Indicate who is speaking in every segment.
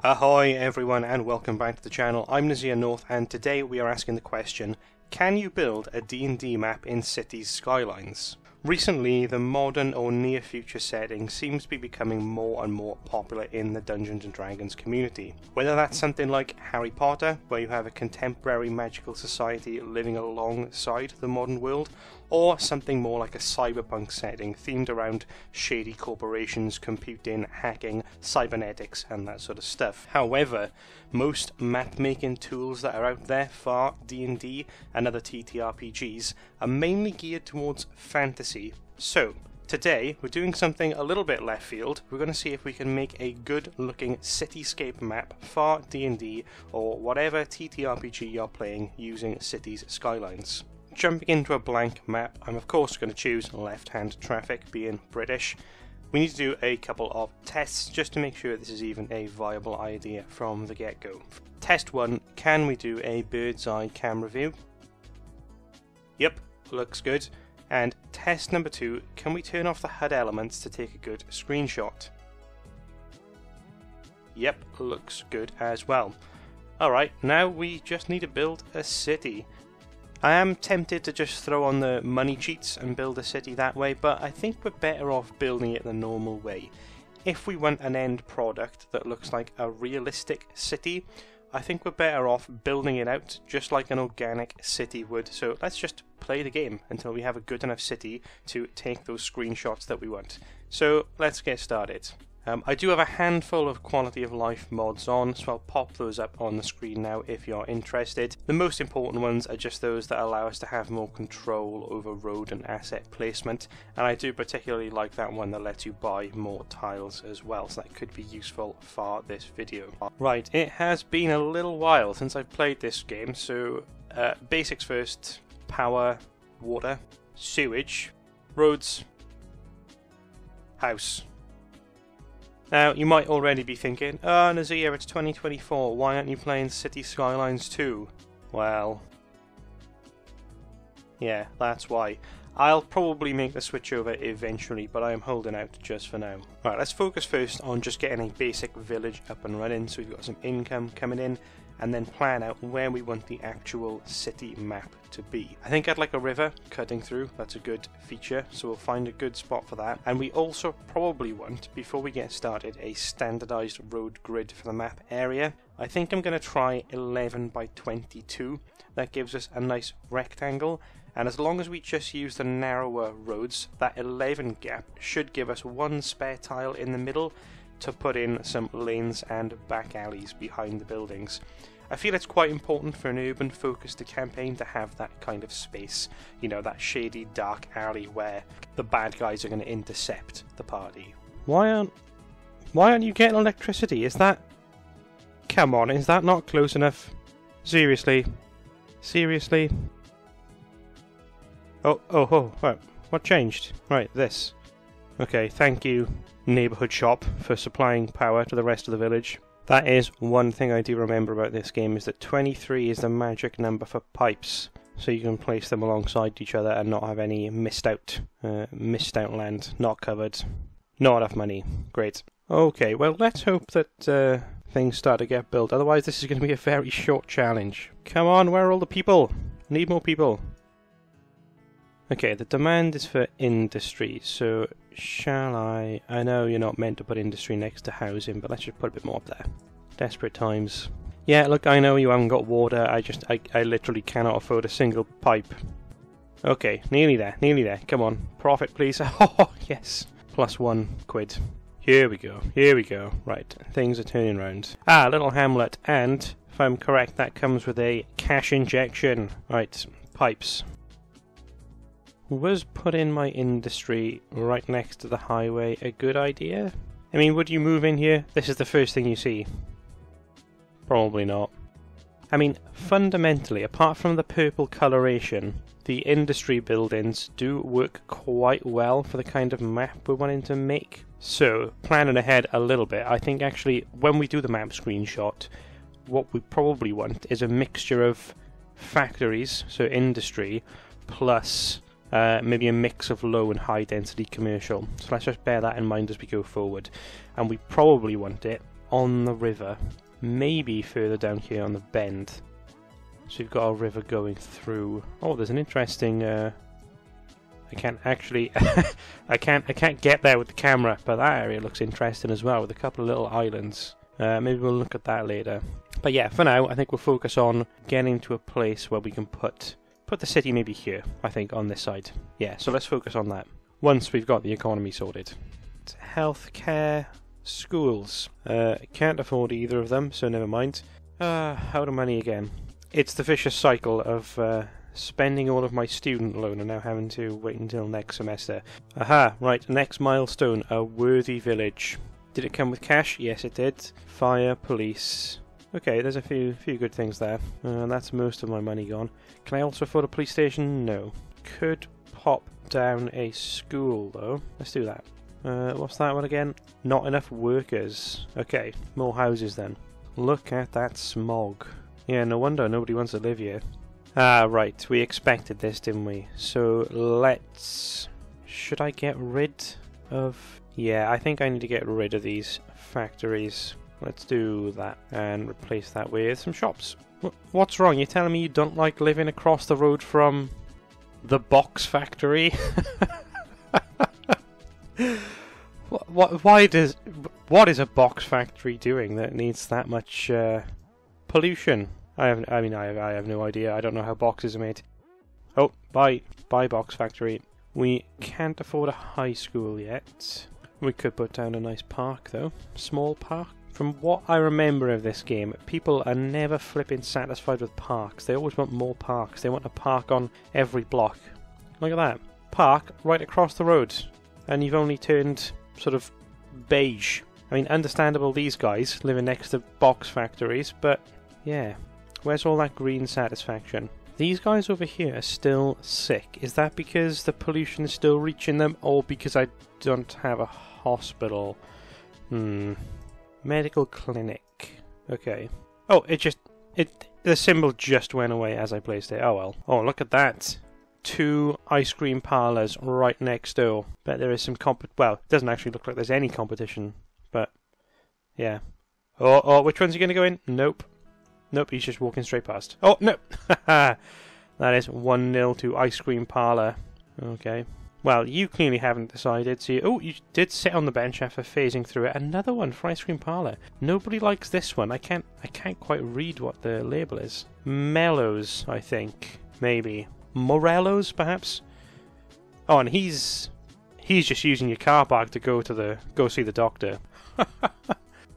Speaker 1: Ahoy everyone and welcome back to the channel. I'm Nazir North and today we are asking the question, can you build a D&D map in Cities Skylines? Recently, the modern or near future setting seems to be becoming more and more popular in the Dungeons & Dragons community. Whether that's something like Harry Potter, where you have a contemporary magical society living alongside the modern world, or something more like a cyberpunk setting themed around shady corporations, computing, hacking, cybernetics and that sort of stuff. However, most map-making tools that are out there for D&D and other TTRPGs are mainly geared towards fantasy. So, today we're doing something a little bit left field. We're going to see if we can make a good looking cityscape map for D&D or whatever TTRPG you're playing using Cities Skylines. Jumping into a blank map, I'm of course going to choose left-hand traffic, being British. We need to do a couple of tests just to make sure this is even a viable idea from the get-go. Test 1, can we do a bird's eye camera view? Yep, looks good. And test number 2, can we turn off the HUD elements to take a good screenshot? Yep, looks good as well. Alright, now we just need to build a city. I am tempted to just throw on the money cheats and build a city that way, but I think we're better off building it the normal way. If we want an end product that looks like a realistic city, I think we're better off building it out just like an organic city would. So let's just play the game until we have a good enough city to take those screenshots that we want. So let's get started. I do have a handful of quality of life mods on, so I'll pop those up on the screen now if you're interested. The most important ones are just those that allow us to have more control over road and asset placement, and I do particularly like that one that lets you buy more tiles as well, so that could be useful for this video. Right, it has been a little while since I've played this game, so basics first: power, water, sewage, roads, house. Now, you might already be thinking, oh Nazir, it's 2024, why aren't you playing Cities Skylines 2? Well, yeah, that's why. I'll probably make the switch over eventually, but I am holding out just for now. Right, let's focus first on just getting a basic village up and running, so we've got some income coming in, and then plan out where we want the actual city map to be. I think I'd like a river cutting through, that's a good feature, so we'll find a good spot for that. And we also probably want, before we get started, a standardized road grid for the map area. I think I'm going to try 11 by 22. That gives us a nice rectangle, and as long as we just use the narrower roads, that 11 gap should give us one spare tile in the middle to put in some lanes and back alleys behind the buildings. I feel it's quite important for an urban focused campaign to have that kind of space, you know, that shady dark alley where the bad guys are going to intercept the party. Why aren't you getting electricity? Is that... Come on, is that not close enough? Seriously? Seriously? Oh, right. What changed? Right, this. Okay, thank you, neighbourhood shop, for supplying power to the rest of the village. That is one thing I do remember about this game, is that 23 is the magic number for pipes, so you can place them alongside each other and not have any missed out land, not covered, not enough money. Great. Okay, well let's hope that things start to get built, otherwise this is going to be a very short challenge. Come on, where are all the people? Need more people. Okay, the demand is for industry, so shall I know you're not meant to put industry next to housing, but let's just put a bit more up there. Desperate times. Yeah, look, I know you haven't got water, I literally cannot afford a single pipe. Okay, nearly there, come on. Profit, please. Oh, yes. +1 quid. Here we go. Right, things are turning round. Ah, little hamlet, and, if I'm correct, that comes with a cash injection. Right, pipes. Was putting my industry right next to the highway a good idea? I mean, would you move in here? This is the first thing you see. Probably not. I mean, fundamentally, apart from the purple coloration, the industry buildings do work quite well for the kind of map we're wanting to make. So, planning ahead a little bit, I think actually when we do the map screenshot, what we probably want is a mixture of factories, so industry, plus maybe a mix of low and high density commercial. So let's just bear that in mind as we go forward. And we probably want it on the river. Maybe further down here on the bend. So we've got a river going through. Oh, there's an interesting... I can't actually... I can't get there with the camera, but that area looks interesting as well, with a couple of little islands. Maybe we'll look at that later. But yeah, for now, I think we'll focus on getting to a place where we can put the city maybe here, I think, on this side. Yeah, so let's focus on that. Once we've got the economy sorted. Healthcare, schools. Can't afford either of them, so never mind. Out of money again. It's the vicious cycle of spending all of my student loan and now having to wait until next semester. Aha, right, next milestone, a worthy village. Did it come with cash? Yes, it did. Fire, police. Okay, there's a few good things there. That's most of my money gone. Can I also afford a police station? No. Could pop down a school, though. Let's do that. What's that one again? Not enough workers. Okay, more houses then. Look at that smog. Yeah, no wonder nobody wants to live here. Ah, right. We expected this, didn't we? So, let's... Should I get rid of... Yeah, I think I need to get rid of these factories. Let's do that and replace that with some shops. What's wrong? You're telling me you don't like living across the road from the box factory? What is a box factory doing that needs that much pollution? I have no idea. I don't know how boxes are made. Oh, bye box factory. We can't afford a high school yet. We could put down a nice park though. Small park. From what I remember of this game, people are never flipping satisfied with parks. They always want more parks. They want a park on every block. Look at that. Park right across the road. And you've only turned sort of beige. I mean, understandable these guys living next to box factories, but yeah. Where's all that green satisfaction? These guys over here are still sick. Is that because the pollution is still reaching them, or because I don't have a hospital? Medical clinic. Okay. Oh, the symbol just went away as I placed it. Oh well. Oh, look at that. 2 ice cream parlours right next door. Bet there is some well, it doesn't actually look like there's any competition, but yeah. Oh, which one's he going to go in? Nope. Nope, he's just walking straight past. Oh, no! That is 1-0 to ice cream parlour. Okay. Well, you clearly haven't decided, so you did sit on the bench after phasing through it. Another one for ice cream parlour. Nobody likes this one. I can't quite read what the label is. Mellows, I think. Maybe. Morello's, perhaps? Oh, and he's just using your car park to go see the doctor.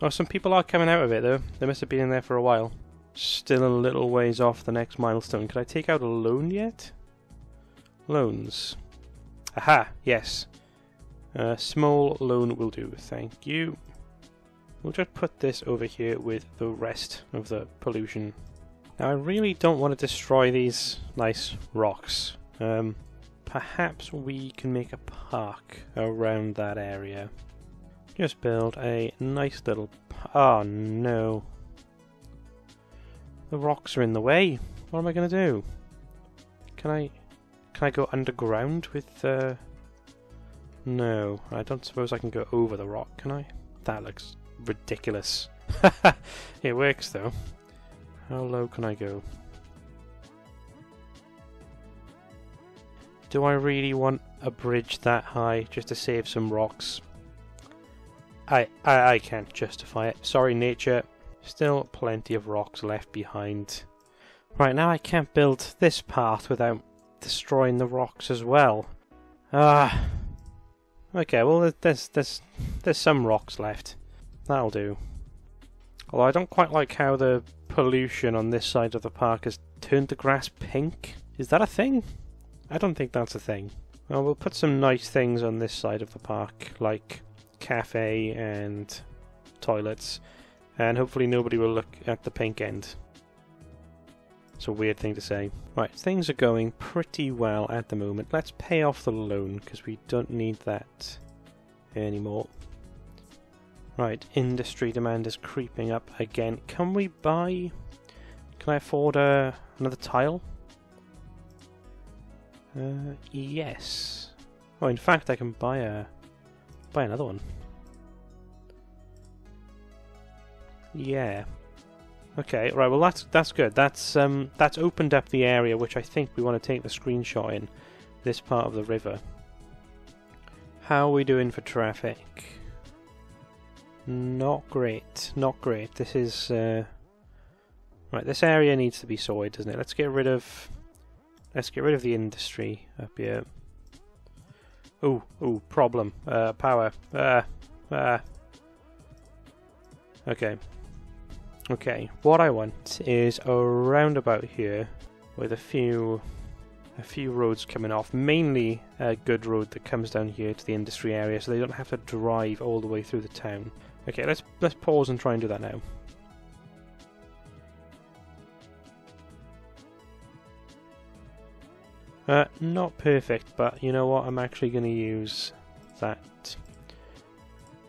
Speaker 1: Oh, some people are coming out of it, though. They must have been in there for a while. Still a little ways off the next milestone. Could I take out a loan yet? Loans. Aha, yes. Small loan will do, thank you. We'll just put this over here with the rest of the pollution. Now I really don't want to destroy these nice rocks. Perhaps we can make a park around that area. Just build a nice little... Oh no. The rocks are in the way. What am I going to do? Can I go underground with... No, I don't suppose I can go over the rock, can I? That looks ridiculous. It works though. How low can I go? Do I really want a bridge that high just to save some rocks? I can't justify it. Sorry, nature. Still plenty of rocks left behind. Right, now I can't build this path without destroying the rocks as well. Okay, well there's some rocks left. That'll do. Although I don't quite like how the pollution on this side of the park has turned the grass pink. Is that a thing? I don't think that's a thing. Well, we'll put some nice things on this side of the park, like cafe and toilets. And hopefully nobody will look at the pink end. It's a weird thing to say. Right, things are going pretty well at the moment. Let's pay off the loan, because we don't need that anymore. Right, industry demand is creeping up again. Can we buy... Can I afford another tile? Yes. Oh, in fact, I can buy another one. Yeah. Okay, right, well that's good. That's opened up the area which I think we want to take the screenshot in. This part of the river. How are we doing for traffic? Not great. Not great. This is right, this area needs to be sorted, doesn't it? Let's get rid of the industry up here. Ooh, problem. Power. Okay. Okay, what I want is a roundabout here with a few roads coming off, mainly a good road that comes down here to the industry area so they don't have to drive all the way through the town. Okay, let's pause and try and do that now. Not perfect, but you know what, I'm actually going to use that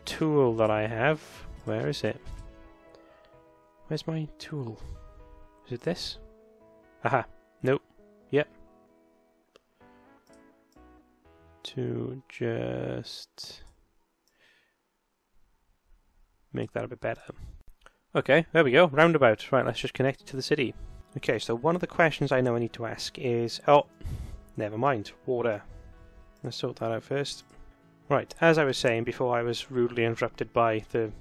Speaker 1: tool that I have. Where is it? Where's my tool? Is it this? Aha. Nope. Yep. To just make that a bit better. Okay, there we go. Roundabout. Right, let's just connect it to the city. Okay, so one of the questions I know I need to ask is... Oh, never mind. Water. Let's sort that out first. Right, as I was saying before I was rudely interrupted by the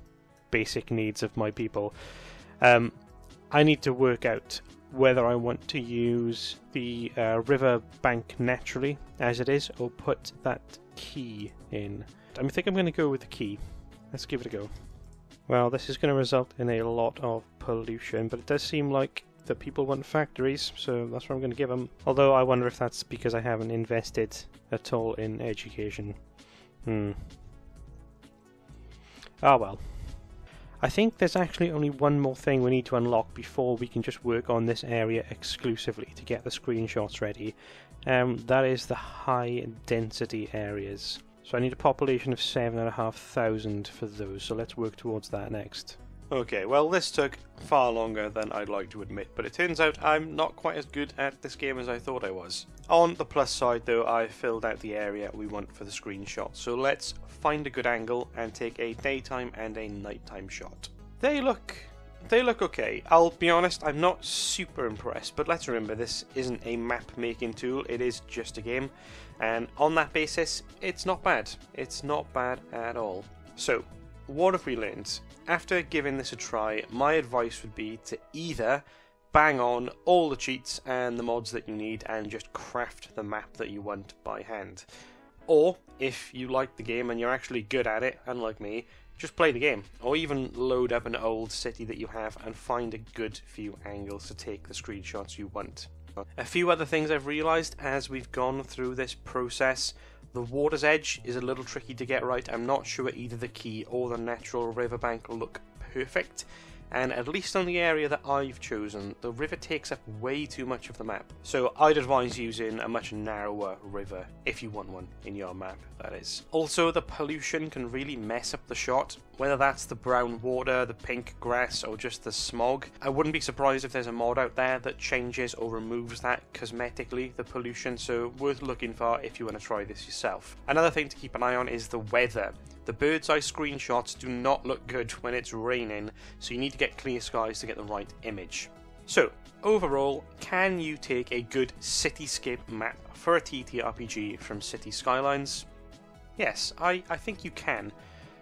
Speaker 1: basic needs of my people... I need to work out whether I want to use the river bank naturally as it is, or put that key in. I think I'm going to go with the key. Let's give it a go. Well, this is going to result in a lot of pollution, but it does seem like the people want factories, so that's what I'm going to give them. Although I wonder if that's because I haven't invested at all in education. Ah well. I think there's actually only one more thing we need to unlock before we can just work on this area exclusively to get the screenshots ready. That is the high density areas. So I need a population of 7,500 for those, so let's work towards that next. Okay, well this took far longer than I'd like to admit, but it turns out I'm not quite as good at this game as I thought I was. On the plus side though, I filled out the area we want for the screenshot, so let's find a good angle and take a daytime and a nighttime shot. They look okay. I'll be honest, I'm not super impressed, but let's remember this isn't a map making tool, it is just a game, and on that basis, it's not bad. It's not bad at all. So, what have we learned? After giving this a try, my advice would be to either bang on all the cheats and the mods that you need and just craft the map that you want by hand. Or, if you like the game and you're actually good at it, unlike me, just play the game. Or even load up an old city that you have and find a good few angles to take the screenshots you want. A few other things I've realised as we've gone through this process. The water's edge is a little tricky to get right. I'm not sure either the key or the natural riverbank look perfect. And at least on the area that I've chosen, the river takes up way too much of the map. So I'd advise using a much narrower river, if you want one in your map, that is. Also, the pollution can really mess up the shot, whether that's the brown water, the pink grass, or just the smog. I wouldn't be surprised if there's a mod out there that changes or removes that cosmetically, the pollution, so worth looking for if you want to try this yourself. Another thing to keep an eye on is the weather. The bird's eye screenshots do not look good when it's raining, so you need to get clear skies to get the right image. So, overall, can you take a good cityscape map for a TTRPG from Cities Skylines? Yes, I think you can.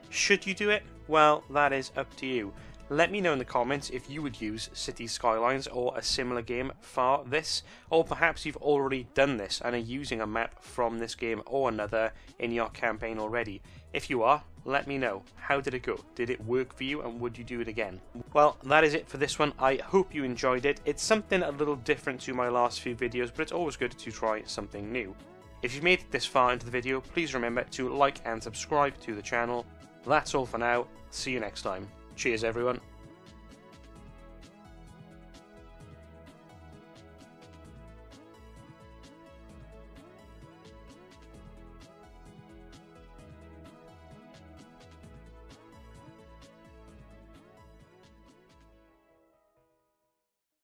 Speaker 1: Should you do it? Well, that is up to you. Let me know in the comments if you would use Cities Skylines or a similar game for this, or perhaps you've already done this and are using a map from this game or another in your campaign already. If you are, let me know. How did it go? Did it work for you, and would you do it again? Well, that is it for this one. I hope you enjoyed it. It's something a little different to my last few videos, but it's always good to try something new. If you've made it this far into the video, please remember to like and subscribe to the channel. That's all for now. See you next time. Cheers everyone.